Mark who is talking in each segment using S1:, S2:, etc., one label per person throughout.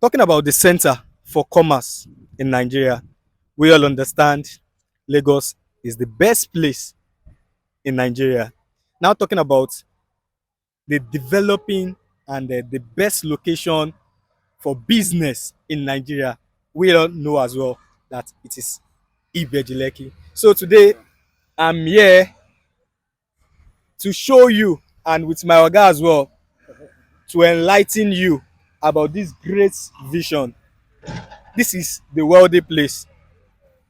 S1: Talking about the center for commerce in Nigeria, we all understand Lagos is the best place in Nigeria. Now, talking about the developing and the best location for business in Nigeria, we all know as well that it is Ibeju Lekki. So today, I'm here to show you and with my oga as well to enlighten you about this great vision. This is the wealthy place,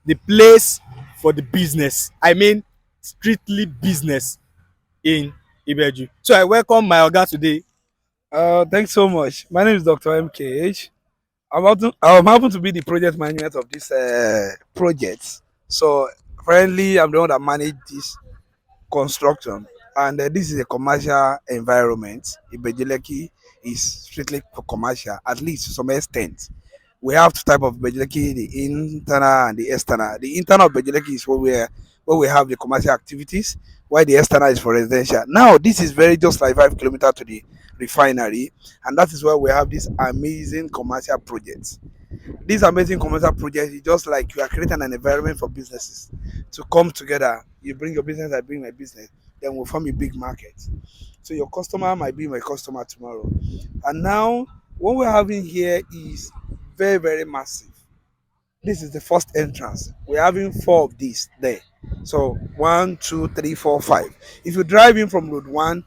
S1: the place for the business. I mean, strictly business in Ibeju. So I welcome my oga today.
S2: Thanks so much. My name is Dr. MKH. I'm happen to be the project management of this project. So, currently, I'm the one that manage this construction, and this is a commercial environment. Ibejuleki is strictly for commercial, at least to some extent. We have two type of Bejuleki, the internal and the external. The internal Bejuleki is where we have the commercial activities, while the external is for residential. Now, this is very just like 5 kilometers to the refinery, and that is where we have this amazing commercial projects. This amazing commercial project is just like you are creating an environment for businesses to come together. You bring your business, I bring my business, then we'll form a big market. So your customer might be my customer tomorrow. And now what we're having here is very, very massive. This is the first entrance. We're having four of these there. So one, two, three, four, five. If you drive in from road one,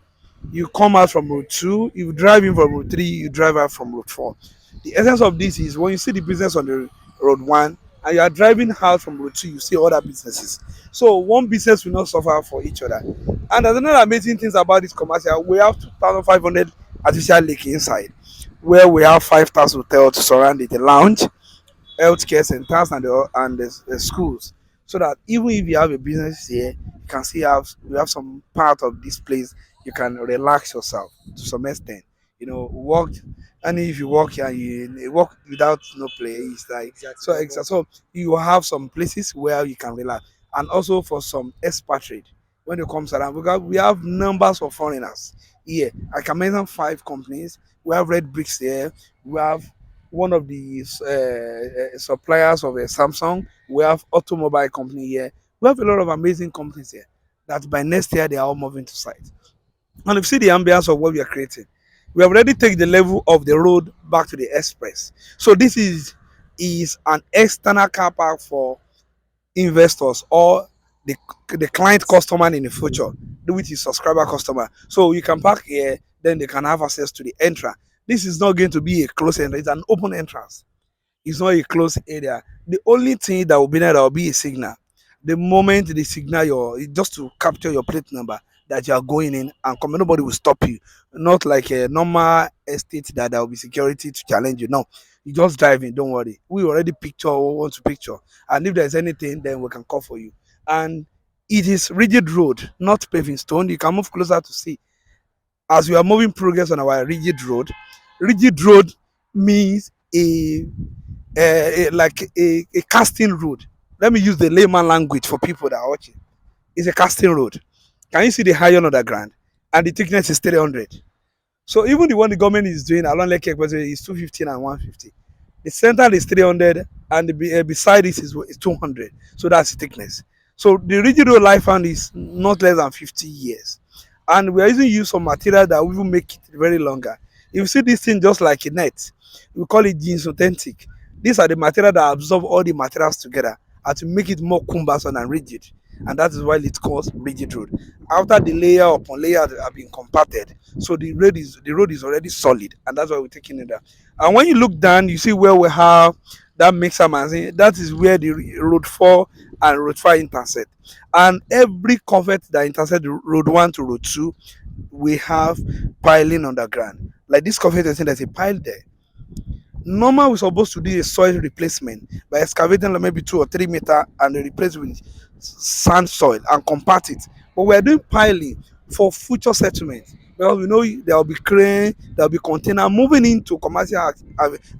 S2: you come out from road two. If you drive in from road three, you drive out from road four. The essence of this is when you see the business on the road one and you are driving out from road two, you see other businesses. So one business will not suffer for each other. And there's another amazing things about this commercial. We have 2,500 artificial lake inside, where we have 5,000 hotels to surround it, the lounge, healthcare centers, and the schools, so that even if you have a business here, you can see have you have some part of this place you can relax yourself to some extent. Work, and if you work here and you work without no play, it's like
S1: Exactly.
S2: so you have some places where you can relax, and also for some expatriate when it comes around, because we have numbers of foreigners here. I can mention 5 companies. We have Red Bricks here. We have one of the suppliers of a Samsung. We have automobile company here. We have a lot of amazing companies here that by next year they are all moving to site. And if you see the ambience of what we are creating, we have already taken the level of the road back to the express. So this is an external car park for investors or the the client customer in the future, which is subscriber customer. So you can park here, then they can have access to the entrance. This is not going to be a closed entrance, it's an open entrance. It's not a closed area. The only thing that will be there will be a signal. The moment the signal just to capture your plate number that you are going in and come, nobody will stop you. Not like a normal estate that there will be security to challenge you. No, you just drive in. Don't worry. We already picture what we want to picture, and if there's anything, then we can call for you. And it is rigid road, not paving stone. You can move closer to see as we are moving progress on our rigid road. Rigid road means a casting road. Let me use the layman language for people that are watching. It's a casting road. Can you see the iron on the ground? And the thickness is 300. So even the one the government is doing along Lekki is 215 and 150. The center is 300 and beside it is 200. So that's the thickness. So the rigid road lifespan is not less than 50 years. And we are using some material that will even make it very longer. If you see this thing just like a net, we call it jeans authentic. These are the material that absorb all the materials together and to make it more cumbersome and rigid. And that is why it's called rigid road. After the layer upon layer have been compacted, so the road is already solid, and that's why we're taking it down. And when you look down, you see where we have that mixer machine. That is where the road 4 and road 5 intersect. And every covert that intersect the road 1 to road 2, we have piling underground. Like this covert, I think there's a pile there. Normal, we're supposed to do a soil replacement by excavating like maybe 2 or 3 meter and replace with sand soil and compact it. But we're doing piling for future settlement, because we know there will be crane, there will be container moving into commercial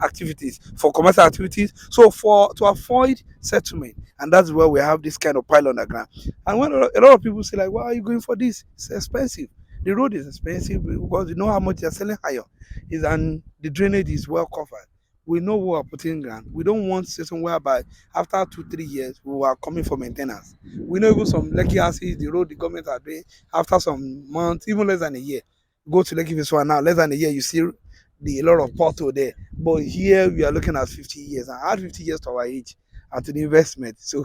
S2: activities for commercial activities. So for to avoid settlement, and that's where we have this kind of pile on the ground. And when a lot of people say like, why are you going for this? It's expensive. The road is expensive because you know how much you're selling higher is, and the drainage is well covered. We know we are putting ground. We don't want system whereby after 2 3 years we are coming for maintenance. We know even some Lekki houses, the road the government are doing after some months, even less than a year. Go to Lekki this one now, less than a year, you see a lot of pothole there. But here we are looking at 50 years and add 50 years to our age and to the investment. So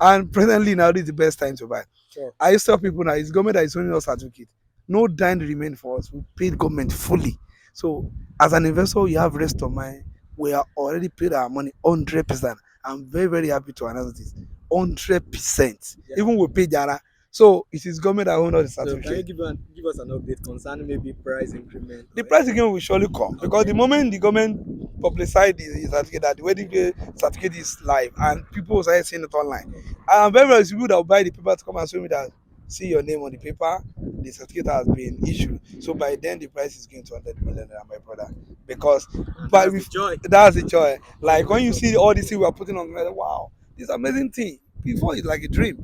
S2: and presently now this is the best time to buy.
S1: Sure.
S2: I used to tell people now it's government that is owning us certificate. No dime remain for us. We paid government fully. So as an investor, you have rest of mind. We are already paid our money 100%. I'm very, very happy to announce this. 100%.
S1: Yeah.
S2: Even we pay Jara. So it is government that owns us the
S1: So can you
S2: certificate.
S1: give us an update concerning maybe price increment
S2: The
S1: or
S2: price
S1: anything?
S2: again will surely come because the moment the government publicize the certificate that the wedding day certificate is live and people start seeing it online, I am very very people that will buy the paper to come and show me that see your name on the paper, the certificate has been issued. So by then the price is going to 100 million naira, my brother, because
S1: And
S2: by
S1: that's the
S2: with
S1: joy
S2: that's the joy.
S1: of
S2: Like when you
S1: investor.
S2: see all these things we are putting on, like, wow, this amazing thing. Before it's like a dream.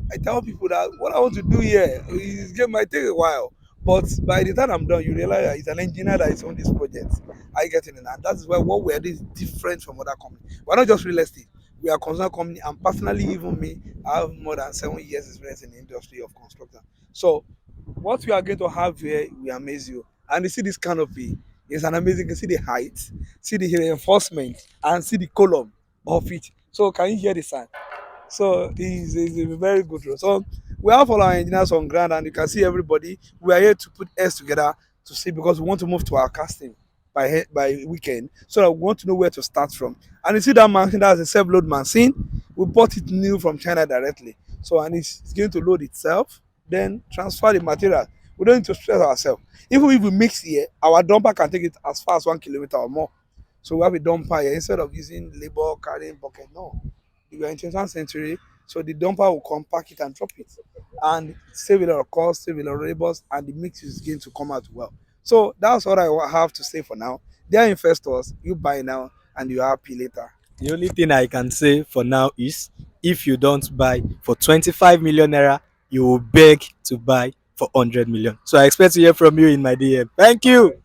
S2: I tell people that what I want to do here is game might take a while, but by the time I'm done, you realize that it's an engineer that is on this project. I get it, and that's why what we are doing is different from other companies. We're not just real estate. We are concerned company, and personally, even me, I have more than 7 years experience in the industry of construction. So, what we are going to have here will amaze you. And you see this canopy, it's an amazing. You can see the height, see the reinforcement, and see the column of it. So, can you hear the sound? So it's a very good road. So we have all our engineers on ground and you can see everybody. We are here to put heads together to see because we want to move to our casting by weekend. So that we want to know where to start from. And you see that machine, that's a self-load machine. We bought it new from China directly. So and it's going to load itself, then transfer the material. We don't need to stress ourselves. Even if we mix here, our dumper can take it as far as 1 kilometer or more. So we have a dumper here instead of using labor carrying bucket. No, we are in 21st century, so the dumper will come, pack it, and drop it, and save a lot of cost, save a lot of labors, and the mix is going to come out well. So that's what I have to say for now. They are investors. You buy now, and you are happy later.
S1: The only thing I can say for now is if you don't buy for 25 million naira, you will beg to buy for 100 million. So I expect to hear from you in my DM. Thank you.